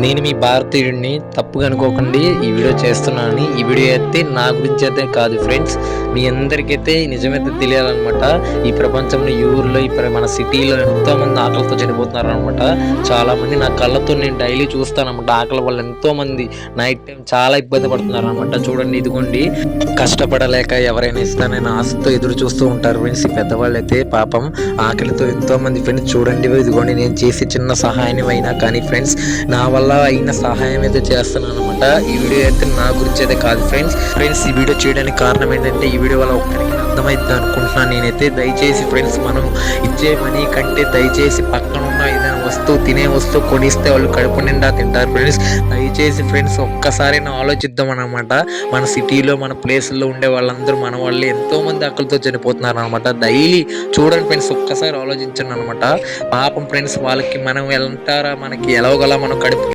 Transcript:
నేను మీ భారతీయుడిని తప్పుగా అనుకోకండి ఈ వీడియో చేస్తున్నానని. ఈ వీడియో అయితే నా గురించి అయితే కాదు ఫ్రెండ్స్, మీ అందరికైతే నిజమైతే తెలియాలన్నమాట. ఈ ప్రపంచంలో ఈ ఊర్లో మన సిటీలో ఎంతోమంది ఆకలితో చనిపోతున్నారు అనమాట. చాలామంది నా కళ్ళతో నేను డైలీ చూస్తానమాట. ఆకలి వాళ్ళు ఎంతోమంది నైట్ టైం చాలా ఇబ్బంది పడుతున్నారు అనమాట. చూడండి, ఇదిగోండి, కష్టపడలేక ఎవరైనా ఇస్తానని ఆశతో ఎదురు చూస్తూ ఉంటారు ఫ్రెండ్స్. ఈ పెద్దవాళ్ళు అయితే పాపం ఆకలితో ఎంతోమంది ఫ్రెండ్స్. చూడండి, ఇదిగోండి, నేను చేసి చిన్న సహాయం అయినా కానీ ఫ్రెండ్స్, నా వల్ల అయిన సహాయం అయితే చేస్తున్నాను అనమాట. ఈ వీడియో అయితే నా గురించి అయితే కాదు ఫ్రెండ్స్. ఈ వీడియో చేయడానికి కారణం ఏంటంటే, ఈ వీడియో వల్ల ఒక్కరికి అర్థమైద్ది అనుకుంటున్నాను నేనైతే. దయచేసి ఫ్రెండ్స్, మనం ఇచ్చే మనీ కంటే దయచేసి పక్కన ఉన్న ఏదైనా వస్తువు, తినే వస్తువు కొనిస్తే వాళ్ళు కడుపు నిండా తింటారు ఫ్రెండ్స్. దయచేసి ఫ్రెండ్స్ ఒక్కసారి ఆలోచిద్దాం అనమాట. మన సిటీలో మన ప్లేసుల్లో ఉండే వాళ్ళందరూ మన వాళ్ళు ఎంతో మంది ఆకలితో చనిపోతున్నారు అనమాట. డైలీ చూడండి ఫ్రెండ్స్, ఒక్కసారి ఆలోచించండి అనమాట. పాపం ఫ్రెండ్స్, వాళ్ళకి మనం వెళ్తారా, మనకి ఎలాగోలా మనం కడుపు